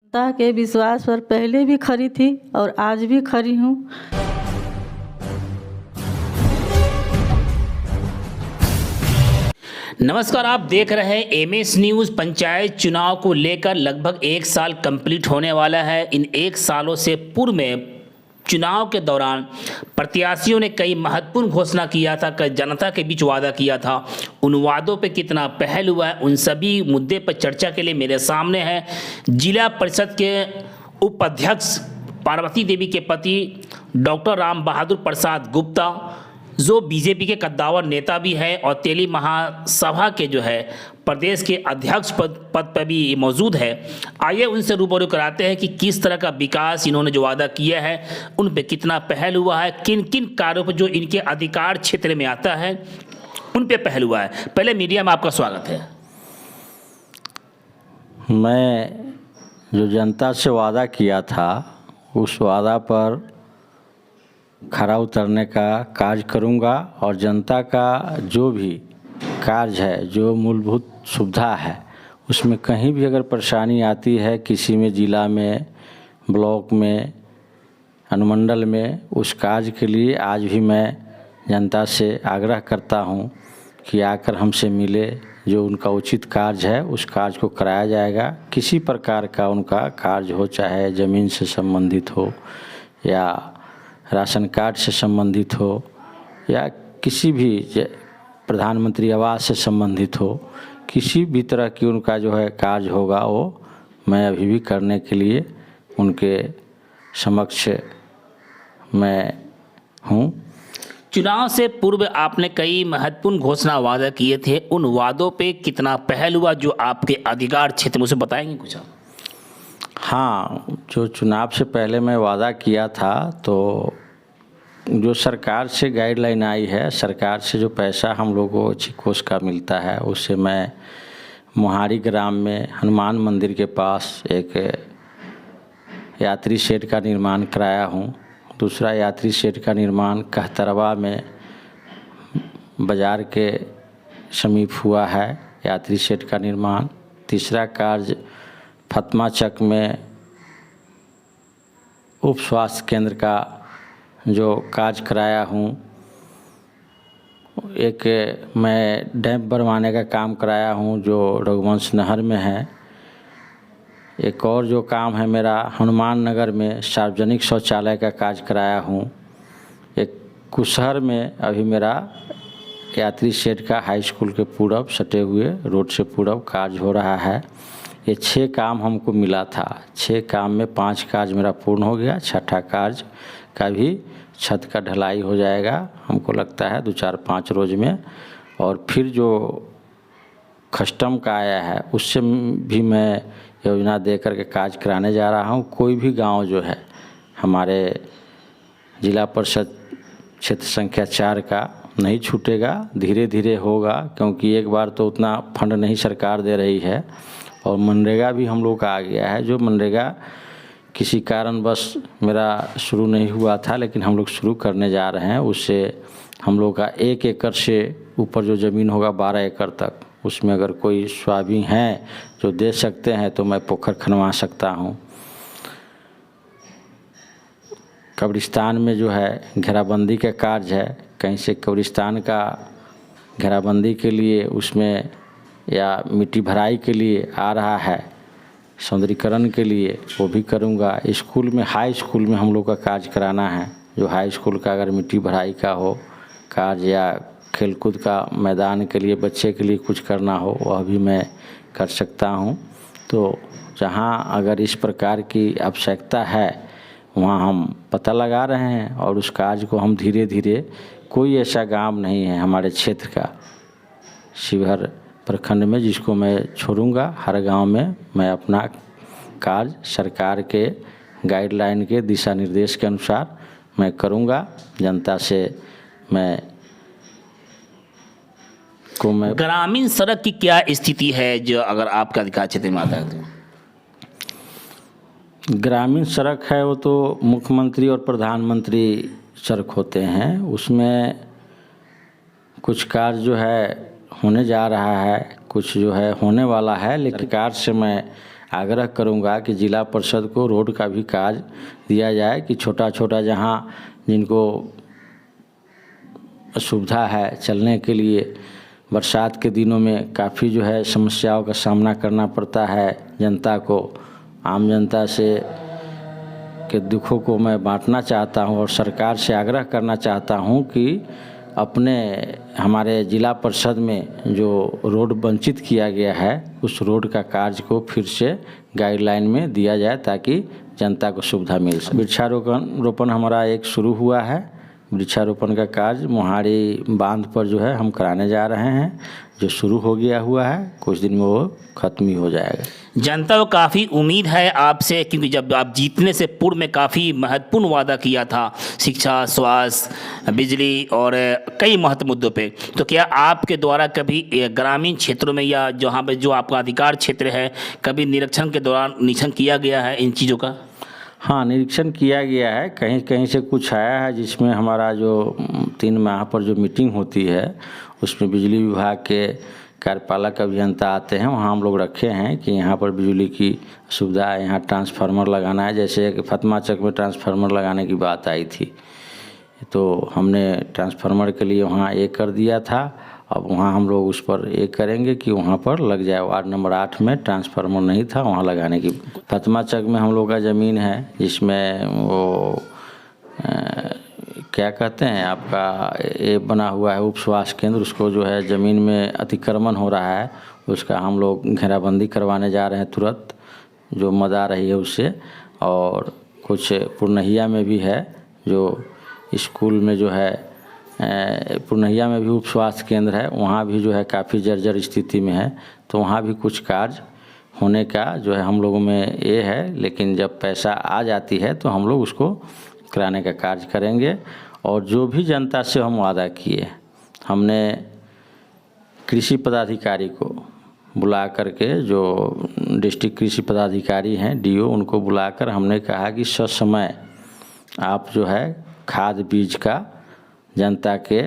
जनता के विश्वास पर पहले भी खरी थी और आज भी खरी हूँ। नमस्कार, आप देख रहे हैं एमएस न्यूज़। पंचायत चुनाव को लेकर लगभग एक साल कंप्लीट होने वाला है। इन एक सालों से पूर्व में चुनाव के दौरान प्रत्याशियों ने कई महत्वपूर्ण घोषणा किया था, कई जनता के बीच वादा किया था। उन वादों पे कितना पहल हुआ है, उन सभी मुद्दे पर चर्चा के लिए मेरे सामने है जिला परिषद के उपाध्यक्ष पार्वती देवी के पति डॉक्टर राम बहादुर प्रसाद गुप्ता, जो बीजेपी के कद्दावर नेता भी है और तेली महासभा के जो है प्रदेश के अध्यक्ष पद पर भी मौजूद है। आइए उनसे रूबरू कराते हैं कि किस तरह का विकास इन्होंने जो वादा किया है उन पे कितना पहल हुआ है, किन किन कार्यों पर जो इनके अधिकार क्षेत्र में आता है उन पे पहल हुआ है। पहले मीडिया में आपका स्वागत है। मैं जो जनता से वादा किया था उस वादा पर खरा उतरने का कार्य करूंगा और जनता का जो भी कार्य है, जो मूलभूत सुविधा है, उसमें कहीं भी अगर परेशानी आती है, किसी में ज़िला में, ब्लॉक में, अनुमंडल में, उस कार्य के लिए आज भी मैं जनता से आग्रह करता हूं कि आकर हमसे मिले। जो उनका उचित कार्य है उस कार्य को कराया जाएगा। किसी प्रकार का उनका कार्य हो, चाहे ज़मीन से संबंधित हो या राशन कार्ड से संबंधित हो या किसी भी प्रधानमंत्री आवास से संबंधित हो, किसी भी तरह की उनका जो है कार्य होगा वो मैं अभी भी करने के लिए उनके समक्ष मैं हूँ। चुनाव से पूर्व आपने कई महत्वपूर्ण घोषणा वादा किए थे, उन वादों पे कितना पहल हुआ जो आपके अधिकार क्षेत्र में, उसे बताएंगे कुछ आप? हाँ, जो चुनाव से पहले मैं वादा किया था तो जो सरकार से गाइडलाइन आई है, सरकार से जो पैसा हम लोगों को चिकोस का मिलता है, उससे मैं मोहारी ग्राम में हनुमान मंदिर के पास एक यात्री शेड का निर्माण कराया हूँ। दूसरा यात्री शेड का निर्माण कहतरवा में बाज़ार के समीप हुआ है, यात्री शेड का निर्माण। तीसरा कार्य फतमा चक में उप स्वास्थ्य केंद्र का जो कार्य कराया हूँ। एक मैं डैम बनवाने का काम कराया हूँ जो रघुवंश नहर में है। एक और जो काम है मेरा हनुमान नगर में सार्वजनिक शौचालय का कार्य कराया हूँ। एक कुशहर में अभी मेरा यात्री शेड का हाई स्कूल के पूरब सटे हुए रोड से पूरब कार्य हो रहा है। ये 6 काम हमको मिला था। 6 काम में 5 कार्य मेरा पूर्ण हो गया। छठा कार्य का भी छत का ढलाई हो जाएगा, हमको लगता है 2-4-5 रोज में। और फिर जो कस्टम का आया है उससे भी मैं योजना दे करके कार्य कराने जा रहा हूँ। कोई भी गांव जो है हमारे जिला परिषद क्षेत्र संख्या 4 का नहीं छूटेगा, धीरे धीरे होगा, क्योंकि एक बार तो उतना फंड नहीं सरकार दे रही है। और मनरेगा भी हम लोग का आ गया है। जो मनरेगा किसी कारणवश मेरा शुरू नहीं हुआ था, लेकिन हम लोग शुरू करने जा रहे हैं। उससे हम लोग का 1 एकड़ से ऊपर जो ज़मीन होगा 12 एकड़ तक, उसमें अगर कोई स्वामी हैं जो दे सकते हैं तो मैं पोखर खनवा सकता हूँ। कब्रिस्तान में जो है घेराबंदी का कार्य है, कहीं से कब्रिस्तान का घेराबंदी के लिए उसमें या मिट्टी भराई के लिए आ रहा है, सौंदर्यीकरण के लिए, वो भी करूँगा। स्कूल में, हाई स्कूल में हम लोग का कार्य कराना है। जो हाई स्कूल का अगर मिट्टी भराई का हो कार्य या खेलकूद का मैदान के लिए बच्चे के लिए कुछ करना हो, वह भी मैं कर सकता हूँ। तो जहाँ अगर इस प्रकार की आवश्यकता है वहाँ हम पता लगा रहे हैं और उस कार्य को हम धीरे धीरे, कोई ऐसा गांव नहीं है हमारे क्षेत्र का शिवहर प्रखंड में जिसको मैं छोड़ूंगा। हर गांव में मैं अपना कार्य सरकार के गाइडलाइन के दिशा निर्देश के अनुसार मैं करूंगा। जनता से मैं ग्रामीण सड़क की क्या स्थिति है जो अगर आपका अधिकार क्षेत्र में आता है तो? ग्रामीण सड़क है वो तो मुख्यमंत्री और प्रधानमंत्री सड़क होते हैं, उसमें कुछ कार्य जो है होने जा रहा है, कुछ जो है होने वाला है। लेकिन सरकार से मैं आग्रह करूंगा कि जिला परिषद को रोड का भी कार्य दिया जाए कि छोटा छोटा जहां जिनको सुविधा है चलने के लिए, बरसात के दिनों में काफ़ी जो है समस्याओं का सामना करना पड़ता है जनता को। आम जनता से के दुखों को मैं बांटना चाहता हूं और सरकार से आग्रह करना चाहता हूं कि अपने हमारे जिला परिषद में जो रोड वंचित किया गया है उस रोड का कार्य को फिर से गाइडलाइन में दिया जाए ताकि जनता को सुविधा मिल सके। वृक्षारोपण हमारा एक शुरू हुआ है। वृक्षारोपण का कार्य मोहाड़ी बांध पर जो है हम कराने जा रहे हैं, जो शुरू हो गया हुआ है, कुछ दिन में वो खत्म ही हो जाएगा। जनता को काफ़ी उम्मीद है आपसे, क्योंकि जब आप जीतने से पूर्व में काफ़ी महत्वपूर्ण वादा किया था शिक्षा, स्वास्थ्य, बिजली और कई महत्व मुद्दों पे। तो क्या आपके द्वारा कभी ग्रामीण क्षेत्रों में या जहाँ पे जो आपका अधिकार क्षेत्र है कभी निरीक्षण के दौरान निरीक्षण किया गया है इन चीज़ों का? हाँ, निरीक्षण किया गया है। कहीं कहीं से कुछ आया है जिसमें हमारा जो 3 माह पर जो मीटिंग होती है उसमें बिजली विभाग के कार्यपालक अभियंता आते हैं, वहाँ हम लोग रखे हैं कि यहाँ पर बिजली की सुविधा है, यहाँ ट्रांसफार्मर लगाना है। जैसे कि फतमा चक में ट्रांसफार्मर लगाने की बात आई थी तो हमने ट्रांसफार्मर के लिए वहाँ एक कर दिया था। अब वहाँ हम लोग उस पर एक करेंगे कि वहाँ पर लग जाए। वार्ड नंबर 8 में ट्रांसफार्मर नहीं था, वहाँ लगाने की। फतमा चक में हम लोग का ज़मीन है जिसमें वो क्या कहते हैं आपका ये बना हुआ है उप स्वास्थ्य केंद्र, उसको जो है ज़मीन में अतिक्रमण हो रहा है, उसका हम लोग घेराबंदी करवाने जा रहे हैं तुरंत, जो मद आ रही है उससे। और कुछ पुरनहिया में भी है, जो स्कूल में जो है पुरनहिया में भी उप स्वास्थ्य केंद्र है, वहाँ भी जो है काफ़ी जर्जर स्थिति में है। तो वहाँ भी कुछ कार्य होने का जो है हम लोगों में ये है, लेकिन जब पैसा आ जाती है तो हम लोग उसको कराने का कार्य करेंगे। और जो भी जनता से हम वादा किए, हमने कृषि पदाधिकारी को बुला करके, जो डिस्ट्रिक्ट कृषि पदाधिकारी हैं डीओ, उनको बुलाकर हमने कहा कि ससमय आप जो है खाद बीज का जनता के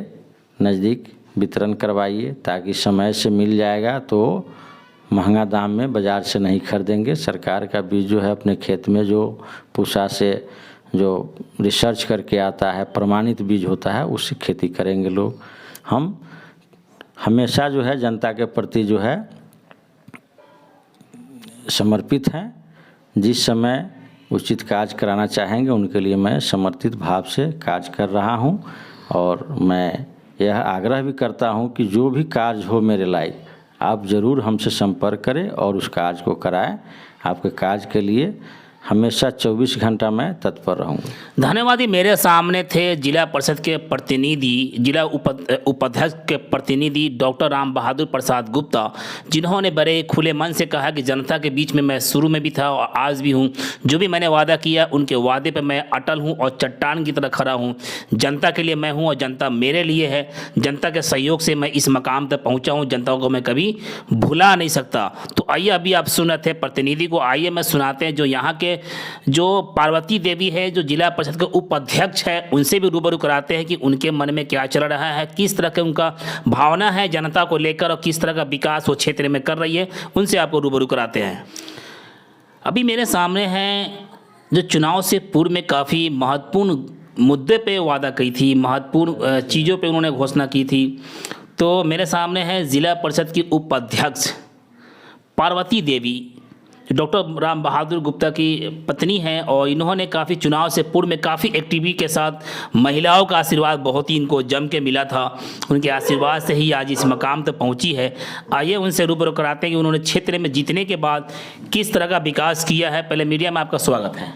नज़दीक वितरण करवाइए ताकि समय से मिल जाएगा तो महंगा दाम में बाज़ार से नहीं खरीदेंगे। सरकार का बीज जो है अपने खेत में जो पूसा से जो रिसर्च करके आता है, प्रमाणित बीज होता है, उससे खेती करेंगे लोग। हम हमेशा जो है जनता के प्रति जो है समर्पित हैं। जिस समय उचित कार्य कराना चाहेंगे उनके लिए मैं समर्पित भाव से कार्य कर रहा हूं। और मैं यह आग्रह भी करता हूं कि जो भी कार्य हो मेरे लायक, आप ज़रूर हमसे संपर्क करें और उस कार्य को कराएं। आपके कार्य के लिए हमेशा 24 घंटा मैं तत्पर रहूँगा। धन्यवाद। मेरे सामने थे जिला परिषद के प्रतिनिधि, जिला उपाध्यक्ष के प्रतिनिधि डॉक्टर राम बहादुर प्रसाद गुप्ता, जिन्होंने बड़े खुले मन से कहा कि जनता के बीच में मैं शुरू में भी था और आज भी हूँ। जो भी मैंने वादा किया उनके वादे पर मैं अटल हूँ और चट्टान की तरह खड़ा हूँ। जनता के लिए मैं हूँ और जनता मेरे लिए है। जनता के सहयोग से मैं इस मकाम तक पहुँचा हूँ। जनता को मैं कभी भुला नहीं सकता। तो आइए, अभी आप सुन रहे थे प्रतिनिधि को, आइए मैं सुनाते हैं जो यहाँ के जो पार्वती देवी है, जो जिला परिषद के उपाध्यक्ष है, उनसे भी रूबरू कराते हैं कि उनके मन में क्या चल रहा है, किस तरह के उनका भावना है जनता को लेकर और किस तरह का विकास वो क्षेत्र में कर रही है। उनसे आपको रूबरू कराते हैं। अभी मेरे सामने हैं जो चुनाव से पूर्व में काफ़ी महत्वपूर्ण मुद्दे पे वादा की थी, महत्वपूर्ण चीज़ों पे उन्होंने घोषणा की थी। तो मेरे सामने है जिला परिषद की उपाध्यक्ष पार्वती देवी, डॉक्टर राम बहादुर गुप्ता की पत्नी हैं, और इन्होंने काफ़ी चुनाव से पूर्व में काफ़ी एक्टिविटी के साथ महिलाओं का आशीर्वाद बहुत ही इनको जम के मिला था। उनके आशीर्वाद से ही आज इस मकाम तक पहुंची है। आइए उनसे रूबरू कराते हैं कि उन्होंने क्षेत्र में जीतने के बाद किस तरह का विकास किया है। पहले मीडिया में आपका स्वागत है।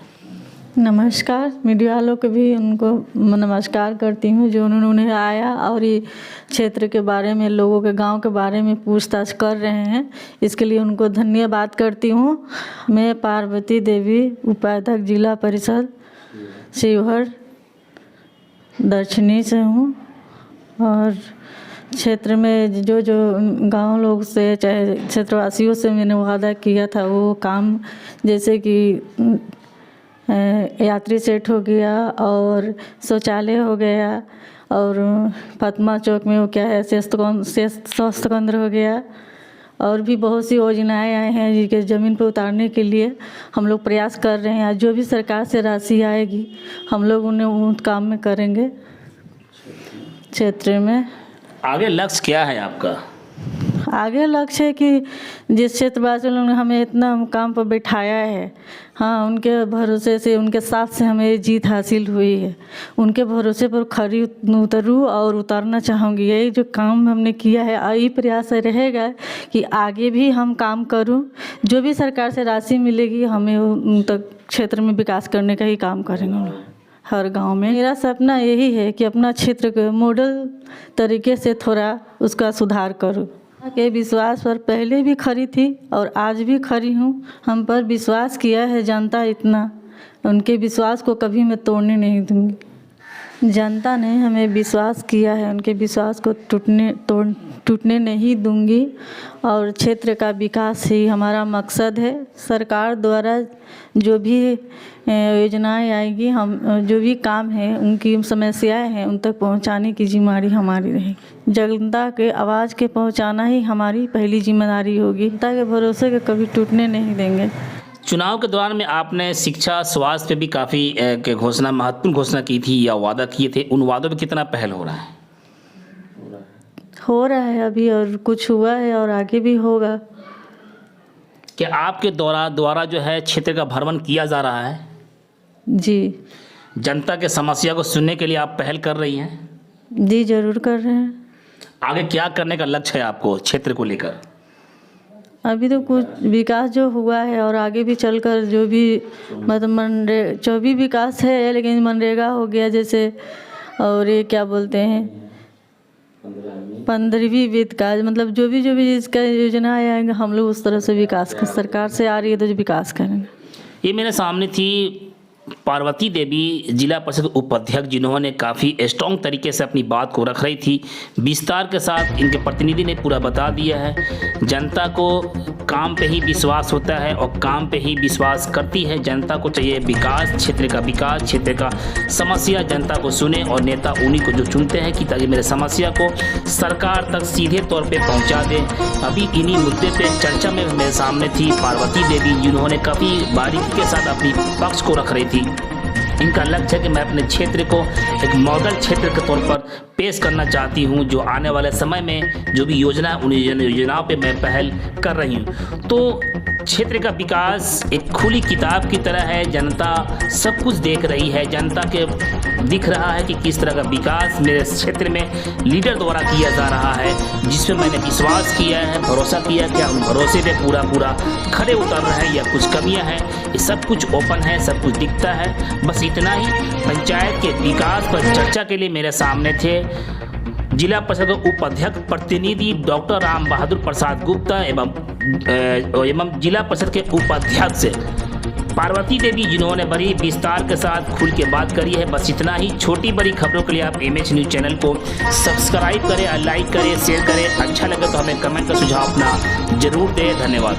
नमस्कार। मीडिया वालों को भी उनको नमस्कार करती हूँ जो उन्होंने आया और ये क्षेत्र के बारे में, लोगों के गांव के बारे में पूछताछ कर रहे हैं, इसके लिए उनको धन्यवाद करती हूँ। मैं पार्वती देवी, उपाध्यक्ष जिला परिषद शिवहर दक्षिणी से हूँ। और क्षेत्र में जो जो गांव लोग से चाहे क्षेत्रवासियों से मैंने वादा किया था वो काम, जैसे कि यात्री सेट हो गया और शौचालय हो गया, और फतमा चौक में वो क्या है स्वास्थ्य केंद्र हो गया, और भी बहुत सी योजनाएं आए हैं जिनके ज़मीन पर उतारने के लिए हम लोग प्रयास कर रहे हैं। जो भी सरकार से राशि आएगी हम लोग उन्हें उस काम में करेंगे क्षेत्र में। आगे लक्ष्य क्या है आपका? आगे लक्ष्य है कि जिस क्षेत्रवासियों ने हमें इतना काम पर बैठाया है, हाँ, उनके भरोसे से, उनके साथ से हमें जीत हासिल हुई है। उनके भरोसे पर खरी उतरूँ और उतारना चाहूँगी। यही जो काम हमने किया है, यही प्रयास रहेगा कि आगे भी हम काम करूँ। जो भी सरकार से राशि मिलेगी हमें उन तक क्षेत्र में विकास करने का ही काम करेंगे हर गांव में। मेरा सपना यही है कि अपना क्षेत्र को मॉडल तरीके से थोड़ा उसका सुधार करूँ। के विश्वास पर पहले भी खरी थी और आज भी खरी हूँ। हम पर विश्वास किया है जनता इतना, उनके विश्वास को कभी मैं तोड़ने नहीं दूँगी। जनता ने हमें विश्वास किया है, उनके विश्वास को टूटने नहीं दूँगी और क्षेत्र का विकास ही हमारा मकसद है। सरकार द्वारा जो भी योजनाएं आएगी, हम जो भी काम है, उनकी समस्याएं हैं उन तक पहुंचाने की जिम्मेदारी हमारी रहेगी। जनता के आवाज़ के पहुंचाना ही हमारी पहली जिम्मेदारी होगी। जनता के भरोसे के कभी टूटने नहीं देंगे। चुनाव के दौरान में आपने शिक्षा, स्वास्थ्य पे भी काफ़ी घोषणा, महत्वपूर्ण घोषणा की थी या वादा किए थे। उन वादों पे कितना पहल हो रहा है? हो रहा है अभी, और कुछ हुआ है और आगे भी होगा। क्या आपके द्वारा जो है क्षेत्र का भ्रमण किया जा रहा है? जी। जनता के समस्या को सुनने के लिए आप पहल कर रही हैं? जी ज़रूर कर रहे हैं। आगे क्या करने का लक्ष्य है आपको क्षेत्र को लेकर? अभी तो कुछ विकास जो हुआ है और आगे भी चलकर जो भी मतलब जो भी विकास है, लेकिन मनरेगा हो गया जैसे, और ये क्या बोलते हैं 15वीं वित्त का, मतलब जो भी इसका योजना आएगा हम लोग उस तरह से विकास कर, सरकार से आ रही है तो जो विकास करेंगे। ये मेरे सामने थी पार्वती देवी, जिला परिषद उपाध्यक्ष, जिन्होंने काफ़ी स्ट्रॉन्ग तरीके से अपनी बात को रख रही थी। विस्तार के साथ इनके प्रतिनिधि ने पूरा बता दिया है। जनता को काम पे ही विश्वास होता है और काम पे ही विश्वास करती है। जनता को चाहिए विकास, क्षेत्र का विकास, क्षेत्र का समस्या जनता को सुने और नेता उन्हीं को जो चुनते हैं कि ताकि मेरे समस्या को सरकार तक सीधे तौर पे पहुंचा दे। अभी इन्हीं मुद्दे पे चर्चा में मेरे सामने थी पार्वती देवी, जिन्होंने काफ़ी बारीकी के साथ अपनी पक्ष को रख रही थी। इनका लक्ष्य है कि मैं अपने क्षेत्र को एक मॉडल क्षेत्र के तौर पर पेश करना चाहती हूं, जो आने वाले समय में जो भी योजना है उन योजनाओं पे मैं पहल कर रही हूं। तो क्षेत्र का विकास एक खुली किताब की तरह है। जनता सब कुछ देख रही है, जनता के दिख रहा है कि किस तरह का विकास मेरे क्षेत्र में लीडर द्वारा किया जा रहा है, जिसमें मैंने विश्वास किया है, भरोसा किया कि उन भरोसे पे पूरा खड़े उतर रहे हैं या कुछ कमियां हैं, ये सब कुछ ओपन है, सब कुछ दिखता है। बस इतना ही। पंचायत के विकास पर चर्चा के लिए मेरे सामने थे जिला परिषद उपाध्यक्ष प्रतिनिधि डॉक्टर राम बहादुर प्रसाद गुप्ता एवं जिला परिषद के उपाध्यक्ष पार्वती देवी, जिन्होंने बड़ी विस्तार के साथ खुल के बात करी है। बस इतना ही। छोटी बड़ी खबरों के लिए आप MH न्यूज़ चैनल को सब्सक्राइब करें, लाइक करें, शेयर करें। अच्छा लगे तो हमें कमेंट का सुझाव अपना जरूर दें। धन्यवाद।